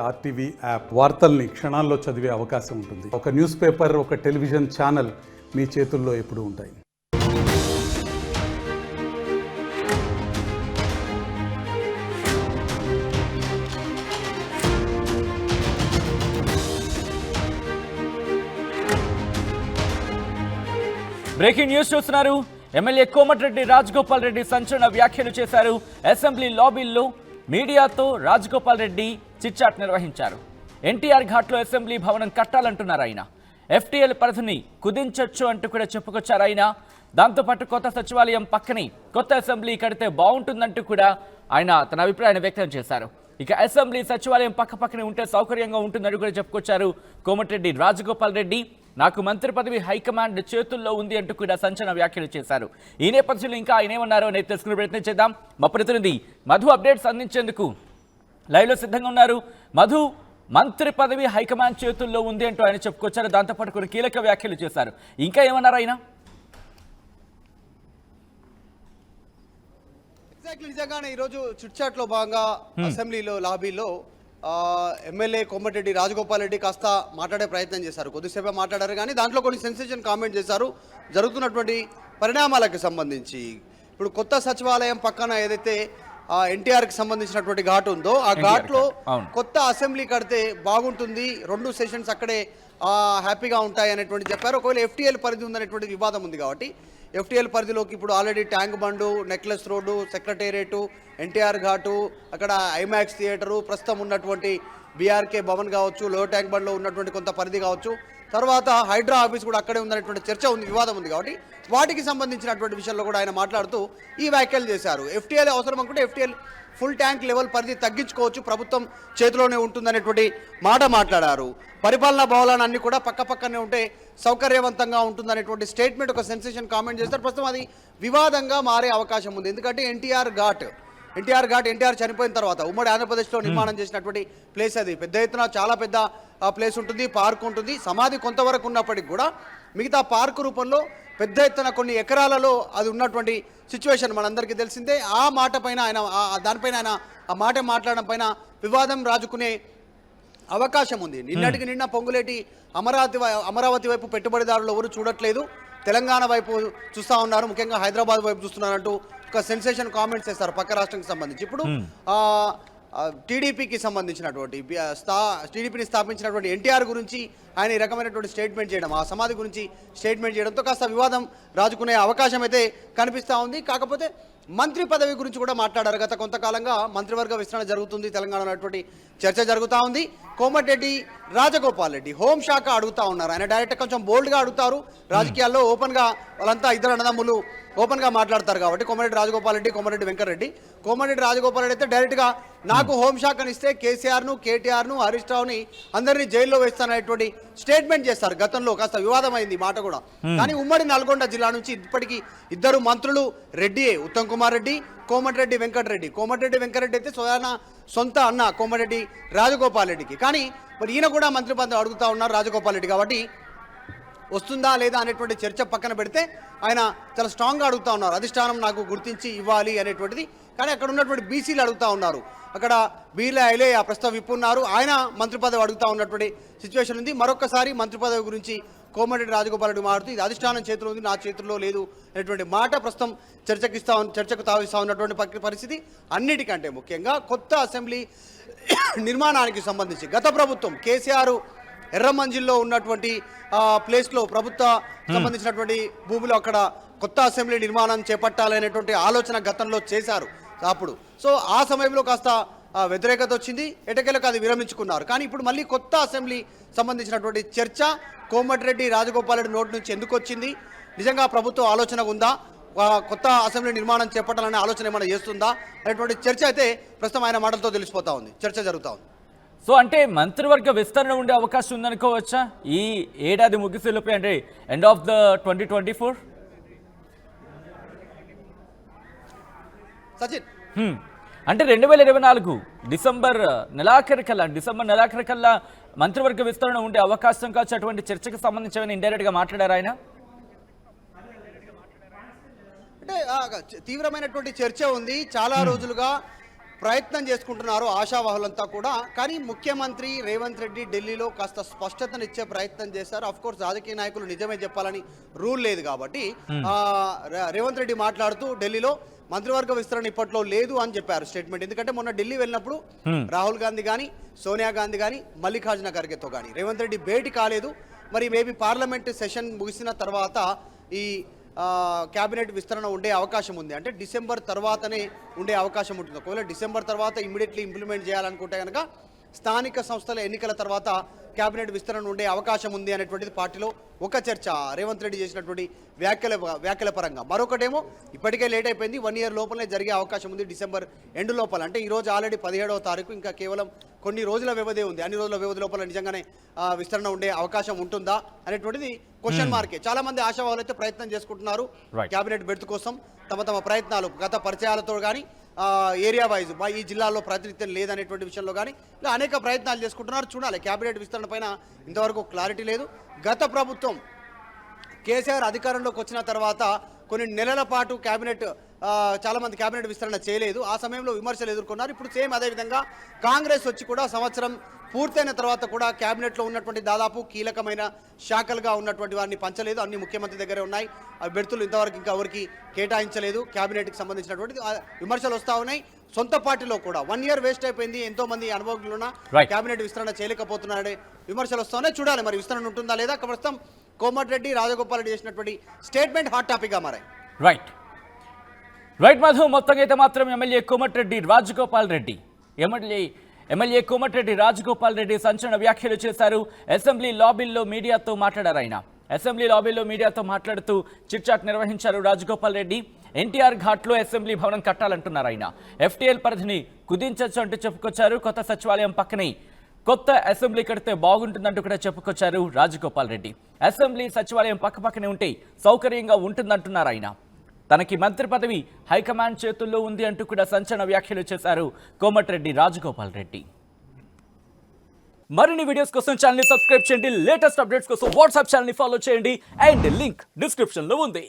RTV app వార్తల్ని క్షణాల్లో చదివే అవకాశం ఉంటుంది. ఒక న్యూస్ పేపర్, ఒక టెలివిజన్ ఛానల్ మీ చేతుల్లో ఎప్పుడూ ఉంటాయి. బ్రేకింగ్ న్యూస్ చూస్తున్నారు. ఎమ్మెల్యే కోమటిరెడ్డి రాజగోపాల్ రెడ్డి సంచలన వ్యాఖ్యలు చేశారు. అసెంబ్లీ లాబీల్లో మీడియాతో రాజగోపాల్ రెడ్డి చిట్చాట్ నిర్వహించారు. ఎన్టీఆర్ ఘాట్లో అసెంబ్లీ భవనం కట్టాలంటున్నారు ఆయన. ఎఫ్టీఎల్ పరిధిని కుదించొచ్చు అంటూ కూడా చెప్పుకొచ్చారు ఆయన. దాంతోపాటు కొత్త సచివాలయం పక్కనే కొత్త అసెంబ్లీ కడితే బాగుంటుందంటూ కూడా ఆయన తన అభిప్రాయాన్ని వ్యక్తం చేశారు. ఇక అసెంబ్లీ సచివాలయం పక్కనే ఉంటే సౌకర్యంగా ఉంటుందని కూడా చెప్పుకొచ్చారు కోమటిరెడ్డి రాజగోపాల్ రెడ్డి. నాకు మంత్రి పదవి హైకమాండ్ చేతుల్లో ఉంది అంటూ కూడా సంచలన వ్యాఖ్యలు చేశారు. ఈ నేపథ్యంలో ఇంకా ఆయన ఏమన్నారో నేను తెలుసుకునే ప్రయత్నం చేద్దాం. మా ప్రతినిధి మధు అప్డేట్స్ అందించేందుకు లైవ్లో సిద్ధంగా ఉన్నారు. మధు, మంత్రి పదవి హైకమాండ్ చేతుల్లో ఉంది అంటూ ఆయన చెప్పుకొచ్చారు. దాంతోపాటు కొన్ని కీలక వ్యాఖ్యలు చేశారు. ఇంకా ఏమన్నారు ఆయన? నిజంగానే ఈరోజు చిట్చాట్లో భాగంగా అసెంబ్లీలో లాబీలో ఎమ్మెల్యే కోమటిరెడ్డి రాజగోపాల్ రెడ్డి కాస్త మాట్లాడే ప్రయత్నం చేశారు. కొద్దిసేపే మాట్లాడారు, కానీ దాంట్లో కొన్ని సెన్సేషన్ కామెంట్ చేశారు జరుగుతున్నటువంటి పరిణామాలకు సంబంధించి. ఇప్పుడు కొత్త సచివాలయం పక్కన ఏదైతే ఎన్టీఆర్కి సంబంధించినటువంటి ఘాట్ ఉందో ఆ ఘాట్లో కొత్త అసెంబ్లీ కడితే బాగుంటుంది, 2 సెషన్స్ అక్కడే హ్యాపీగా ఉంటాయి అనేటువంటి చెప్పారు. ఒకవేళ ఎఫ్టీఎల్ పరిధి ఉందనేటువంటి వివాదం ఉంది కాబట్టి ఎఫ్టీఎల్ పరిధిలోకి ఇప్పుడు ఆల్రెడీ ట్యాంక్ బండు, నెక్లెస్ రోడ్డు, సెక్రటేరియట్, ఎన్టీఆర్ ఘాటు, అక్కడ ఐమాక్స్ థియేటరు, ప్రస్తుతం ఉన్నటువంటి బీఆర్కే భవన్ కావచ్చు, లో ట్యాంక్ బండ్లో ఉన్నటువంటి కొంత పరిధి కావచ్చు, తర్వాత హైడ్రా ఆఫీస్ కూడా అక్కడే ఉందనేటువంటి చర్చ ఉంది, వివాదం ఉంది. కాబట్టి వాటికి సంబంధించినటువంటి విషయంలో కూడా ఆయన మాట్లాడుతూ ఈ వ్యాఖ్యలు చేశారు. ఎఫ్టీఎల్ అవసరం అనుకుంటే ఎఫ్టీఎల్ ఫుల్ ట్యాంక్ లెవెల్ పరిధి తగ్గించుకోవచ్చు, ప్రభుత్వం చేతిలోనే ఉంటుందనేటువంటి మాట మాట్లాడారు. పరిపాలనా భవనాలు అన్ని కూడా పక్కనే ఉంటే సౌకర్యవంతంగా ఉంటుందనేటువంటి స్టేట్మెంట్, ఒక సెన్సేషన్ కామెంట్ చేస్తారు. ప్రస్తుతం అది వివాదంగా మారే అవకాశం ఉంది. ఎందుకంటే ఎన్టీఆర్ చనిపోయిన తర్వాత ఉమ్మడి ఆంధ్రప్రదేశ్లో నిర్మాణం చేసినటువంటి ప్లేస్ అది. పెద్ద ఎత్తున చాలా పెద్ద ప్లేస్ ఉంటుంది, పార్క్ ఉంటుంది. సమాధి కొంతవరకు ఉన్నప్పటికీ కూడా మిగతా పార్కు రూపంలో పెద్ద ఎత్తున కొన్ని ఎకరాలలో అది ఉన్నటువంటి సిచ్యువేషన్ మనందరికీ తెలిసిందే. ఆ మాట పైన ఆయన దానిపైన ఆయన ఆ మాట మాట్లాడడం పైన వివాదం రాజుకునే అవకాశం ఉంది. నిన్నటికి నిన్న పొంగులేటి అమరావతి వైపు పెట్టుబడిదారులు ఎవరు చూడట్లేదు, తెలంగాణ వైపు చూస్తూ ఉన్నారు, ముఖ్యంగా హైదరాబాద్ వైపు చూస్తున్నారంటూ ఒక సెన్సేషన్ కామెంట్స్ చేస్తారు పక్క రాష్ట్రానికి సంబంధించి. ఇప్పుడు టీడీపీకి సంబంధించినటువంటి టీడీపీని స్థాపించినటువంటి ఎన్టీఆర్ గురించి ఆయన ఈ రకమైనటువంటి స్టేట్మెంట్ చేయడం, ఆ సమాధి గురించి స్టేట్మెంట్ చేయడంతో కాస్త వివాదం రాజుకునే అవకాశం అయితే కనిపిస్తూ ఉంది. కాకపోతే మంత్రి పదవి గురించి కూడా మాట్లాడారు. గత కొంతకాలంగా మంత్రివర్గ విస్తరణ జరుగుతుంది తెలంగాణలో అటువంటి చర్చ జరుగుతూ ఉంది. కోమటిరెడ్డి రాజగోపాల్ రెడ్డి హోంశాఖ అడుగుతూ ఉన్నారు. ఆయన డైరెక్ట్ కొంచెం బోల్డ్గా అడుగుతారు. రాజకీయాల్లో ఓపెన్గా వాళ్ళంతా ఇద్దరు అన్నదమ్ములు ఓపెన్గా మాట్లాడతారు కాబట్టి కోమటిరెడ్డి రాజగోపాల్ రెడ్డి, కోమటిరెడ్డి వెంకటరెడ్డి. కోమటిరెడ్డి రాజగోపాల్ రెడ్డి అయితే డైరెక్ట్గా నాకు హోంశాఖను ఇస్తే కేసీఆర్ను, కేటీఆర్ను, హరీష్ రావుని అందరినీ జైల్లో వేస్తాననేటువంటి స్టేట్మెంట్ చేస్తారు. గతంలో కాస్త వివాదమైంది మాట కూడా. కానీ ఉమ్మడి నల్గొండ జిల్లా నుంచి ఇప్పటికీ ఇద్దరు మంత్రులు రెడ్డియే, ఉత్తమ్ కుమార్ రెడ్డి, కోమటిరెడ్డి వెంకటరెడ్డి. కోమటిరెడ్డి వెంకటరెడ్డి అయితే సొంత అన్న కోమటిరెడ్డి రాజగోపాల్ రెడ్డికి. కానీ మరి ఈయన కూడా మంత్రి పదవి అడుగుతూ ఉన్నారు రాజగోపాల్ రెడ్డి. కాబట్టి వస్తుందా లేదా అనేటువంటి చర్చ పక్కన పెడితే ఆయన చాలా స్ట్రాంగ్గా అడుగుతూ ఉన్నారు. అధిష్టానం నాకు గుర్తించి ఇవ్వాలి అనేటువంటిది. కానీ అక్కడ ఉన్నటువంటి బీసీలు అడుగుతూ ఉన్నారు. అక్కడ బీర్లా ఐలయ్య ప్రస్తుతం విప్పున్నారు, ఆయన మంత్రి పదవి అడుగుతూ ఉన్నటువంటి సిచ్యువేషన్ ఉంది. మరొకసారి మంత్రి పదవి గురించి కోమటిరెడ్డి రాజగోపాల్ రెడ్డి మాట్లాడుతూ ఇది అధిష్టానం చేతిలో ఉంది, నా చేతుల్లో లేదు అనేటువంటి మాట ప్రస్తుతం చర్చకు తావిస్తూ ఉన్నటువంటి పరిస్థితి. అన్నిటికంటే ముఖ్యంగా కొత్త అసెంబ్లీ నిర్మాణానికి సంబంధించి గత ప్రభుత్వం కేసీఆర్ ఎర్రమంజిల్లో ఉన్నటువంటి ప్లేస్లో ప్రభుత్వ సంబంధించినటువంటి భూమిలో అక్కడ కొత్త అసెంబ్లీ నిర్మాణం చేపట్టాలనేటువంటి ఆలోచన గతంలో చేశారు అప్పుడు. సో ఆ సమయంలో కాస్త వ్యతిరేకత వచ్చింది, ఎటకెలకు అది విరమించుకున్నారు. కానీ ఇప్పుడు మళ్ళీ కొత్త అసెంబ్లీ సంబంధించినటువంటి చర్చ కోమటిరెడ్డి రాజగోపాల్ రెడ్డి నోటి నుంచి ఎందుకు వచ్చింది, నిజంగా ప్రభుత్వం ఆలోచన ఉందా, కొత్త అసెంబ్లీ నిర్మాణం చేపట్టాలనే ఆలోచన ఏమైనా చేస్తుందా అనేటువంటి చర్చ అయితే ప్రస్తుతం ఆయన మాటలతో తెలిసిపోతా ఉంది, చర్చ జరుగుతూ ఉంది. సో అంటే మంత్రివర్గ విస్తరణ ఉండే అవకాశం ఉందనుకోవచ్చా ఈ ఏడాది ముగిసేలోపే, అంటే ఎండ్ ఆఫ్ ద 2024? సచిన్, అంటే 2024 డిసెంబర్ నెలాఖరు కల్లా మంత్రివర్గ విస్తరణ ఉండే అవకాశం కావచ్చు. అటువంటి చర్చకు సంబంధించి ఇండైరెక్ట్గా మాట్లాడారు ఆయన. అంటే తీవ్రమైనటువంటి చర్చ ఉంది చాలా రోజులుగా. ప్రయత్నం చేసుకుంటున్నారు ఆశావాహులంతా కూడా. కానీ ముఖ్యమంత్రి రేవంత్ రెడ్డి ఢిల్లీలో కాస్త స్పష్టతనిచ్చే ప్రయత్నం చేశారు. అఫ్ కోర్స్ రాజకీయ నాయకులు నిజమే చెప్పాలని రూల్ లేదు కాబట్టి రేవంత్ రెడ్డి మాట్లాడుతూ ఢిల్లీలో మంత్రివర్గ విస్తరణ ఇప్పట్లో లేదు అని చెప్పారు స్టేట్మెంట్. ఎందుకంటే మొన్న ఢిల్లీ వెళ్ళినప్పుడు రాహుల్ గాంధీ కానీ సోనియా గాంధీ కానీ మల్లికార్జున ఖర్గేతో కానీ రేవంత్ రెడ్డి భేటీ కాలేదు. మరి మేబీ పార్లమెంట్ సెషన్ ముగిసిన తర్వాత ఈ క్యాబినెట్ విస్తరణ ఉండే అవకాశం ఉంది. అంటే డిసెంబర్ తర్వాతనే ఉండే అవకాశం ఉంటుంది. ఒకవేళ డిసెంబర్ తర్వాత ఇమ్మీడియట్లీ ఇంప్లిమెంట్ చేయాలనుకుంటే కనుక స్థానిక సంస్థల ఎన్నికల తర్వాత క్యాబినెట్ విస్తరణ ఉండే అవకాశం ఉంది అనేటువంటిది పార్టీలో ఒక చర్చ రేవంత్ రెడ్డి చేసినటువంటి వ్యాఖ్యల పరంగా. మరొకటేమో ఇప్పటికే లేట్ అయిపోయింది, 1 year లోపలనే జరిగే అవకాశం ఉంది డిసెంబర్ ఎండ్ లోపల. అంటే ఈరోజు ఆల్రెడీ 17వ తారీఖు, ఇంకా కేవలం కొన్ని రోజుల వ్యవధి ఉంది. అన్ని రోజుల వ్యవధి లోపల నిజంగానే విస్తరణ ఉండే అవకాశం ఉంటుందా అనేటువంటిది క్వశ్చన్ మార్కే. చాలా మంది ఆశావాహులు అయితే ప్రయత్నం చేసుకుంటున్నారు క్యాబినెట్ బెర్త్ కోసం. తమ ప్రయత్నాలు గత పరిచయాలతో కానీ ఏరియా వైజ్ ఈ జిల్లాలో ప్రాతినిధ్యం లేదనేటువంటి విషయంలో కానీ ఇలా అనేక ప్రయత్నాలు చేసుకుంటున్నారు. చూడాలి. క్యాబినెట్ విస్తరణ పైన ఇంతవరకు క్లారిటీ లేదు. గత ప్రభుత్వం కేసీఆర్ అధికారంలోకి వచ్చిన తర్వాత కొన్ని నెలల పాటు చాలామంది క్యాబినెట్ విస్తరణ చేయలేదు. ఆ సమయంలో విమర్శలు ఎదుర్కొన్నారు. ఇప్పుడు సేమ్ అదేవిధంగా కాంగ్రెస్ వచ్చి కూడా సంవత్సరం పూర్తయిన తర్వాత కూడా క్యాబినెట్లో ఉన్నటువంటి దాదాపు కీలకమైన శాఖలుగా ఉన్నటువంటి వారిని పంచలేదు. అన్ని ముఖ్యమంత్రి దగ్గరే ఉన్నాయి. ఆ బెర్తులు ఇంతవరకు ఇంకా ఎవరికి కేటాయించలేదు. క్యాబినెట్కి సంబంధించినటువంటి విమర్శలు వస్తూ ఉన్నాయి. సొంత పార్టీలో కూడా 1 year వేస్ట్ అయిపోయింది, ఎంతో మంది అనుభవజ్ఞులున్న క్యాబినెట్ విస్తరణ చేయలేకపోతున్నారనే విమర్శలు వస్తూ ఉన్నాయి. చూడాలి మరి విస్తరణ ఉంటుందా లేదా. ప్రస్తుతం కోమటిరెడ్డి రాజగోపాల్ రెడ్డి చేసినటువంటి స్టేట్మెంట్ హాట్ టాపిక్గా మారాయి. రైట్ మధు, మొత్తంగా అయితే మాత్రం ఎమ్మెల్యే కోమటిరెడ్డి రాజగోపాల్ రెడ్డి ఎమ్మెల్యే కోమటిరెడ్డి రాజగోపాల్ రెడ్డి సంచలన వ్యాఖ్యలు చేశారు. అసెంబ్లీ లాబీల్లో మీడియాతో మాట్లాడారు ఆయన. అసెంబ్లీ లాబీలో మీడియాతో మాట్లాడుతూ చిట్చాట్ నిర్వహించారు రాజగోపాల్ రెడ్డి. ఎన్టీఆర్ ఘాట్లో అసెంబ్లీ భవనం కట్టాలంటున్నారు ఆయన. FTL పరిధిని కుదించొచ్చు అంటూ చెప్పుకొచ్చారు. కొత్త సచివాలయం పక్కనే కొత్త అసెంబ్లీ కడితే బాగుంటుందంటూ కూడా చెప్పుకొచ్చారు రాజగోపాల్ రెడ్డి. అసెంబ్లీ సచివాలయం పక్కపక్కనే ఉంటే సౌకర్యంగా ఉంటుందంటున్నారు ఆయన. తనకి మంత్రి పదవి హైకమాండ్ చేతుల్లో ఉంది అంటూ కూడా సంచలన వ్యాఖ్యలు చేశారు కోమటిరెడ్డి రాజగోపాల్ రెడ్డి. మరిన్ని వీడియోస్ కోసం ఛానల్ ని సబ్స్క్రైబ్ చేయండి. లేటెస్ట్ అప్డేట్స్ కోసం వాట్సాప్ ఛానల్ ని ఫాలో చేయండి. అండ్ లింక్ డిస్క్రిప్షన్ లో ఉంది.